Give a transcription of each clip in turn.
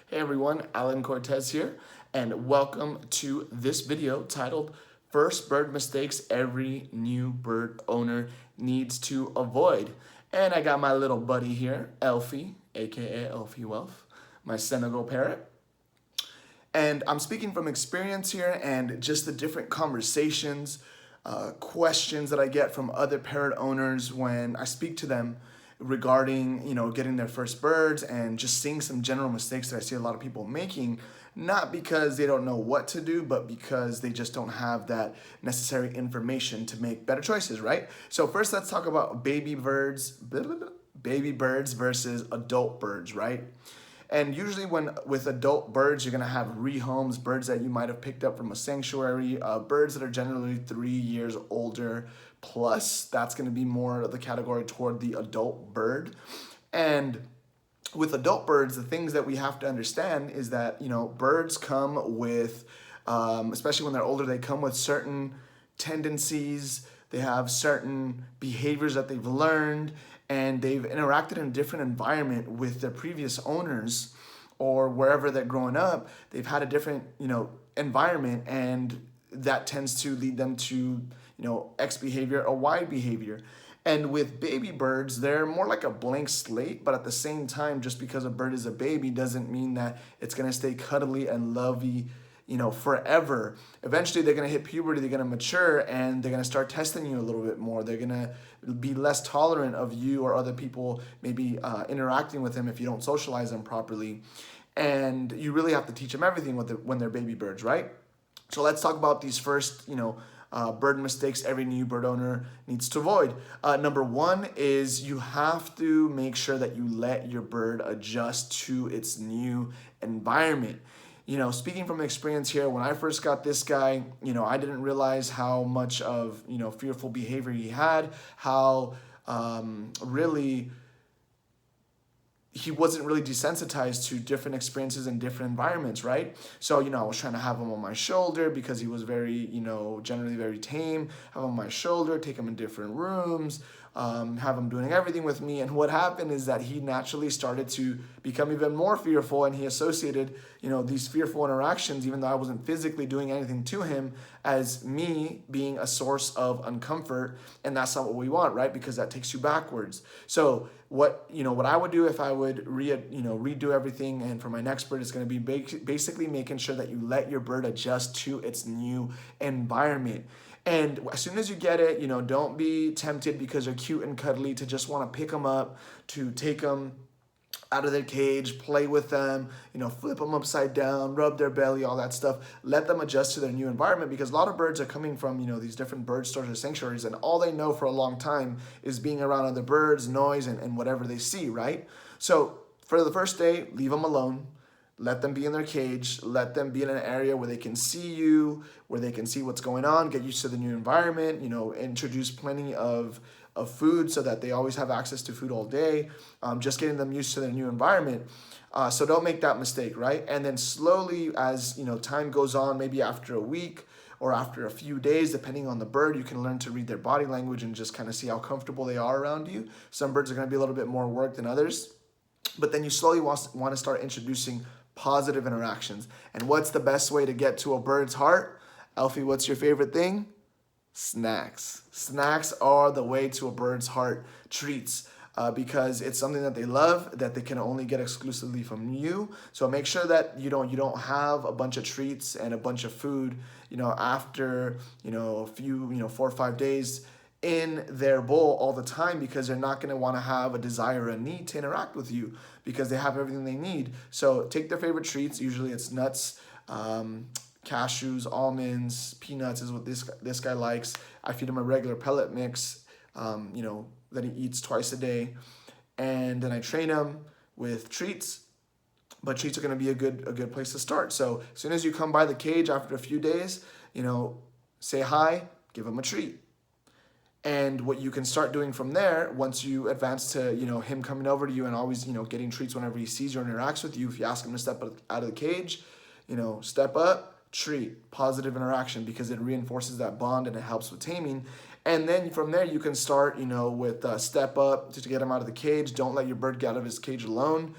Hey everyone, Alan Cortez here, and welcome to this video titled First Bird Mistakes Every New Bird Owner Needs to Avoid. And I got my little buddy here, Elfie, aka Elfie Wealth, my Senegal parrot. And I'm speaking from experience here and just the different conversations, questions that I get from other parrot owners when I speak to them regarding, getting their first birds and just seeing some general mistakes that I see a lot of people making, not because they don't know what to do, but because they just don't have that necessary information to make better choices, right? So first let's talk about baby birds versus adult birds, right? And usually with adult birds, you're gonna have rehomes, birds that you might have picked up from a sanctuary, birds that are generally 3 years older plus. That's gonna be more of the category toward the adult bird. And with adult birds, the things that we have to understand is that, birds come with, especially when they're older, they come with certain tendencies, they have certain behaviors that they've learned, and they've interacted in a different environment with their previous owners, or wherever they're growing up, they've had a different, environment, and that tends to lead them to, X behavior or Y behavior. And with baby birds, they're more like a blank slate, but at the same time, just because a bird is a baby doesn't mean that it's gonna stay cuddly and lovey, forever. Eventually, they're gonna hit puberty, they're gonna mature, and they're gonna start testing you a little bit more. They're gonna be less tolerant of you or other people maybe interacting with them if you don't socialize them properly. And you really have to teach them everything when they're baby birds, right? So let's talk about these first, bird mistakes every new bird owner needs to avoid. Number one is you have to make sure that you let your bird adjust to its new environment. Speaking from experience here, when I first got this guy, I didn't realize how much of, fearful behavior he had, how really he wasn't really desensitized to different experiences and different environments, right? So, I was trying to have him on my shoulder because he was very, generally very tame, have him on my shoulder, take him in different rooms, have him doing everything with me. And what happened is that he naturally started to become even more fearful, and he associated, these fearful interactions, even though I wasn't physically doing anything to him, as me being a source of uncomfort. And that's not what we want, right? Because that takes you backwards. So what I would do if I would redo everything, and for my next bird, is going to be basically making sure that you let your bird adjust to its new environment. And as soon as you get it, don't be tempted because they're cute and cuddly to just want to pick them up, to take them out of their cage, play with them, flip them upside down, rub their belly, all that stuff. Let them adjust to their new environment, because a lot of birds are coming from, these different bird stores or sanctuaries, and all they know for a long time is being around other birds, noise, and whatever they see, right? So for the first day, leave them alone. Let them be in their cage. Let them be in an area where they can see you, where they can see what's going on, get used to the new environment, introduce plenty of food so that they always have access to food all day, just getting them used to their new environment. So don't make that mistake, right? And then slowly, as time goes on, maybe after a week or after a few days, depending on the bird, you can learn to read their body language and just kind of see how comfortable they are around you. Some birds are going to be a little bit more work than others, but then you slowly want to start introducing positive interactions. And what's the best way to get to a bird's heart? Alfie, what's your favorite thing? Snacks. Snacks are the way to a bird's heart. Treats. Because it's something that they love, that they can only get exclusively from you. So make sure that you don't have a bunch of treats and a bunch of food, after a few 4 or 5 days in their bowl all the time, because they're not going to want to have a desire or a need to interact with you because they have everything they need. So take their favorite treats. Usually it's nuts, cashews, almonds, peanuts is what this guy likes. I feed him a regular pellet mix, that he eats twice a day, and then I train him with treats. But treats are going to be a good place to start. So as soon as you come by the cage after a few days, say hi, give him a treat. And what you can start doing from there, once you advance to, him coming over to you and always, getting treats whenever he sees you or interacts with you, if you ask him to step out of the cage, step up, treat, positive interaction, because it reinforces that bond and it helps with taming. And then from there, you can start, with step up to get him out of the cage. Don't let your bird get out of his cage alone.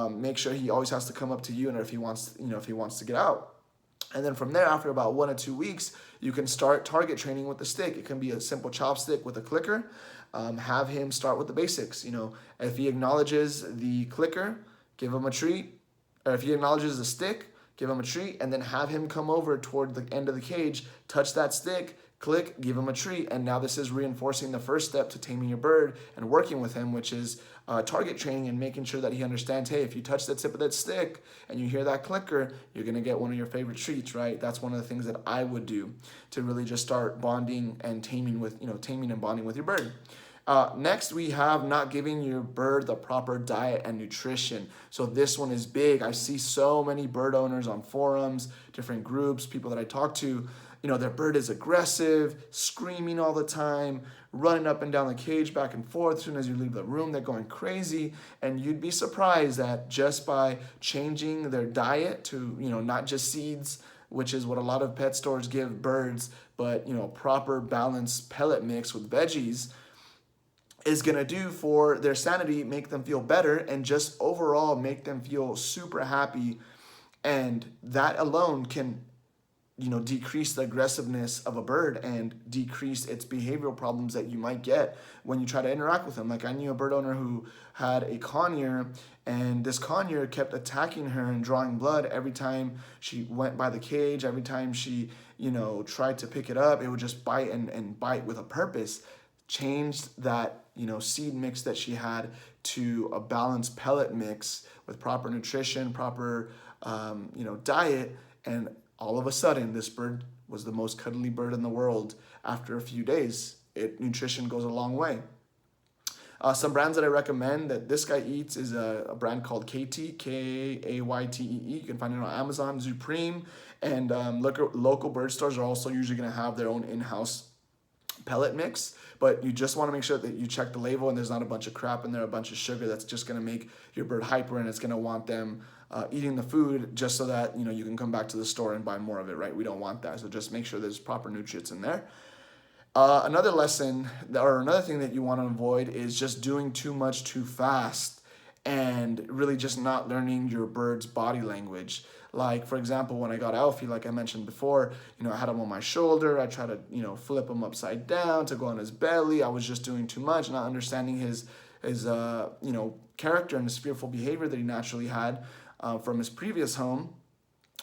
Make sure he always has to come up to you, and if he wants, if he wants to get out. And then from there, after about 1 or 2 weeks, you can start target training with the stick. It can be a simple chopstick with a clicker. Have him start with the basics. If he acknowledges the clicker, give him a treat. Or if he acknowledges the stick, give him a treat, and then have him come over toward the end of the cage, touch that stick, click, give him a treat. And now this is reinforcing the first step to taming your bird and working with him, which is target training and making sure that he understands, hey, if you touch the tip of that stick and you hear that clicker, you're going to get one of your favorite treats, right? That's one of the things that I would do to really just start bonding and taming and bonding with your bird. Next, we have not giving your bird the proper diet and nutrition. So this one is big. I see so many bird owners on forums, different groups, people that I talk to, their bird is aggressive, screaming all the time, running up and down the cage back and forth. As soon as you leave the room, they're going crazy. And you'd be surprised that just by changing their diet to, not just seeds, which is what a lot of pet stores give birds, but, proper balanced pellet mix with veggies, is going to do for their sanity, make them feel better, and just overall make them feel super happy. And that alone can, decrease the aggressiveness of a bird and decrease its behavioral problems that you might get when you try to interact with them. Like, I knew a bird owner who had a conure, and this conure kept attacking her and drawing blood every time she went by the cage. Every time she, tried to pick it up, it would just bite and bite with a purpose. Changed that, seed mix that she had to a balanced pellet mix with proper nutrition, proper, diet, and all of a sudden, this bird was the most cuddly bird in the world after a few days. Nutrition goes a long way. Some brands that I recommend that this guy eats is a brand called KT, Kaytee. You can find it on Amazon, Supreme. And local bird stores are also usually going to have their own in-house pellet mix, but you just want to make sure that you check the label and there's not a bunch of crap in there, a bunch of sugar that's just going to make your bird hyper, and it's going to want them eating the food just so that you can come back to the store and buy more of it, right? We don't want that, so just make sure there's proper nutrients in there. Another thing that you want to avoid is just doing too much too fast and really just not learning your bird's body language. Like, for example, when I got Alfie, like I mentioned before, I had him on my shoulder. I tried to, flip him upside down to go on his belly. I was just doing too much, not understanding his character and his fearful behavior that he naturally had from his previous home.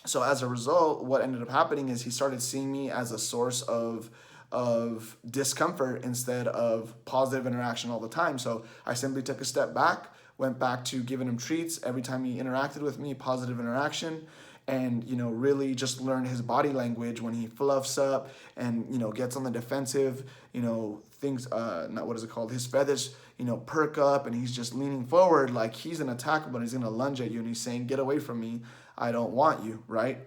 So as a result, what ended up happening is he started seeing me as a source of discomfort instead of positive interaction all the time. So I simply took a step back, went back to giving him treats every time he interacted with me, positive interaction, and really just learn his body language when he fluffs up and gets on the defensive, things his feathers perk up and he's just leaning forward like he's an attacker, but he's going to lunge at you and he's saying, get away from me, I don't want you, right?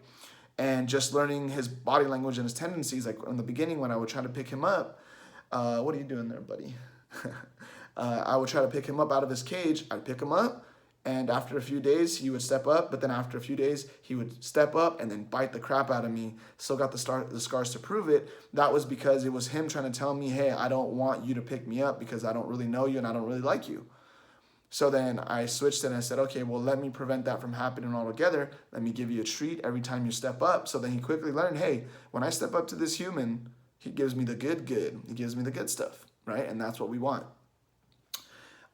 And just learning his body language and his tendencies. Like in the beginning when I would try to pick him up, what are you doing there, buddy? I would try to pick him up out of his cage. I'd pick him up, and after a few days, he would step up. But then after a few days, he would step up and then bite the crap out of me. Still got the scars to prove it. That was because it was him trying to tell me, hey, I don't want you to pick me up because I don't really know you and I don't really like you. So then I switched and I said, okay, well, let me prevent that from happening altogether. Let me give you a treat every time you step up. So then he quickly learned, hey, when I step up to this human, he gives me the good. He gives me the good stuff, right? And that's what we want.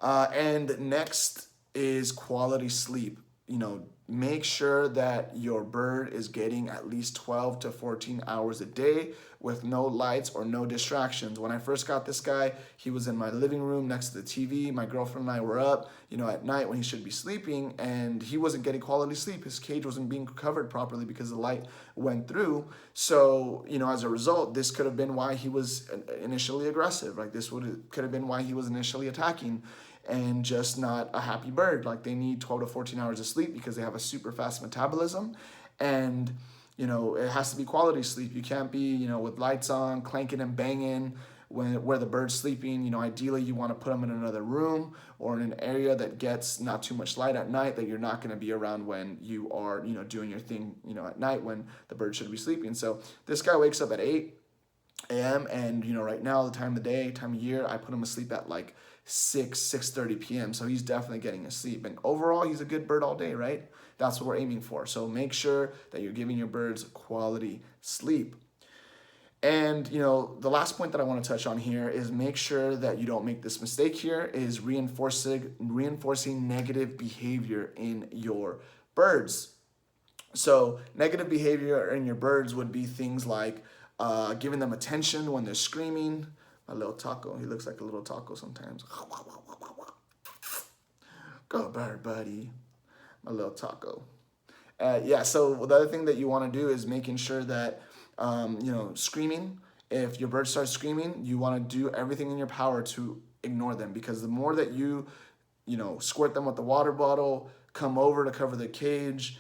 And next is quality sleep. Make sure that your bird is getting at least 12 to 14 hours a day with no lights or no distractions. When I first got this guy, he was in my living room next to the TV. My girlfriend and I were up, at night when he should be sleeping, and he wasn't getting quality sleep. His cage wasn't being covered properly because the light went through. So, as a result, this could have been why he was initially aggressive. Like could have been why he was initially attacking. And just not a happy bird. Like they need 12 to 14 hours of sleep because they have a super fast metabolism, and it has to be quality sleep. You can't be with lights on, clanking and banging where the bird's sleeping. Ideally you want to put them in another room or in an area that gets not too much light at night, that you're not going to be around when you are doing your thing at night when the bird should be sleeping. So this guy wakes up at 8 a.m. and right now, the time of day, time of year, I put him asleep at like 6:30 p.m. So he's definitely getting his sleep. And overall, he's a good bird all day, right? That's what we're aiming for. So make sure that you're giving your birds quality sleep. And the last point that I want to touch on here is make sure that you don't make this mistake here, is reinforcing negative behavior in your birds. So negative behavior in your birds would be things like giving them attention when they're screaming. My little taco, he looks like a little taco sometimes. Go bird, buddy. My little taco. So the other thing that you want to do is making sure that, screaming. If your bird starts screaming, you want to do everything in your power to ignore them, because the more that you squirt them with the water bottle, come over to cover the cage,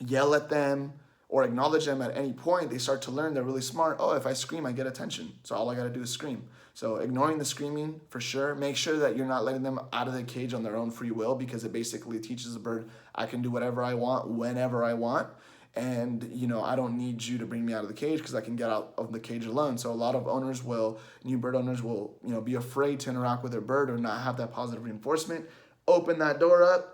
yell at them, or acknowledge them at any point, they start to learn. They're really smart. Oh, if I scream, I get attention. So all I got to do is scream. So ignoring the screaming for sure. Make sure that you're not letting them out of the cage on their own free will, because it basically teaches the bird, I can do whatever I want, whenever I want. And, I don't need you to bring me out of the cage because I can get out of the cage alone. So a lot of new bird owners will, be afraid to interact with their bird or not have that positive reinforcement. Open that door up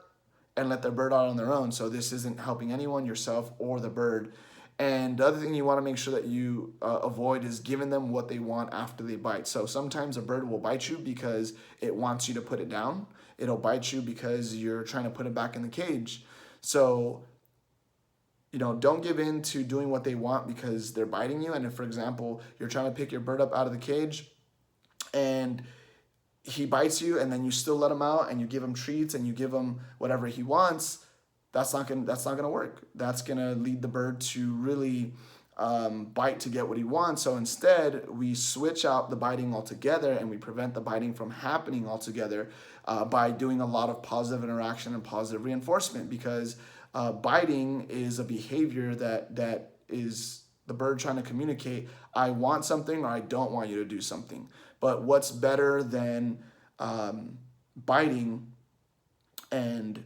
and let their bird out on their own. So this isn't helping anyone, yourself or the bird. And the other thing you want to make sure that you avoid is giving them what they want after they bite. So sometimes a bird will bite you because it wants you to put it down. It'll bite you because you're trying to put it back in the cage. So, don't give in to doing what they want because they're biting you. And if, for example, you're trying to pick your bird up out of the cage and he bites you, and then you still let him out and you give him treats and you give him whatever he wants, that's not gonna work. That's gonna lead the bird to really bite to get what he wants. So instead, we switch out the biting altogether and we prevent the biting from happening altogether by doing a lot of positive interaction and positive reinforcement, because biting is a behavior that is the bird trying to communicate, I want something or I don't want you to do something. But what's better than biting and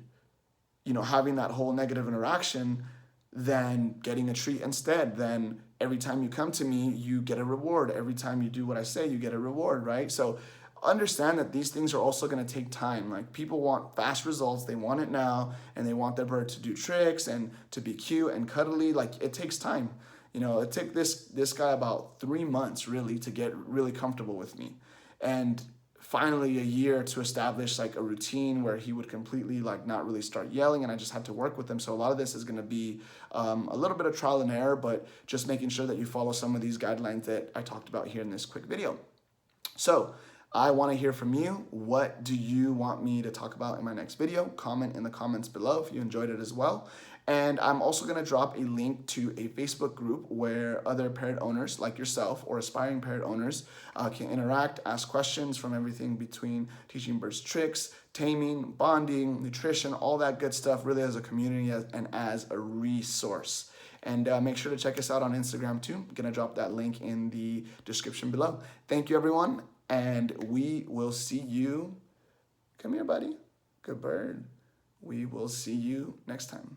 having that whole negative interaction than getting a treat instead? Then every time you come to me, you get a reward. Every time you do what I say, you get a reward, right? So understand that these things are also going to take time. Like, people want fast results, they want it now, and they want their bird to do tricks and to be cute and cuddly. Like, it takes time. It took this guy about 3 months really to get really comfortable with me, and finally a year to establish like a routine where he would completely like not really start yelling, and I just had to work with him. So a lot of this is going to be a little bit of trial and error, but just making sure that you follow some of these guidelines that I talked about here in this quick video. So I want to hear from you. What do you want me to talk about in my next video? Comment in the comments below if you enjoyed it as well. And I'm also going to drop a link to a Facebook group where other parrot owners like yourself or aspiring parrot owners can interact, ask questions from everything between teaching birds tricks, taming, bonding, nutrition, all that good stuff, really as a community and as a resource. And make sure to check us out on Instagram too. I'm going to drop that link in the description below. Thank you, everyone. And we will see you. Come here, buddy. Good bird. We will see you next time.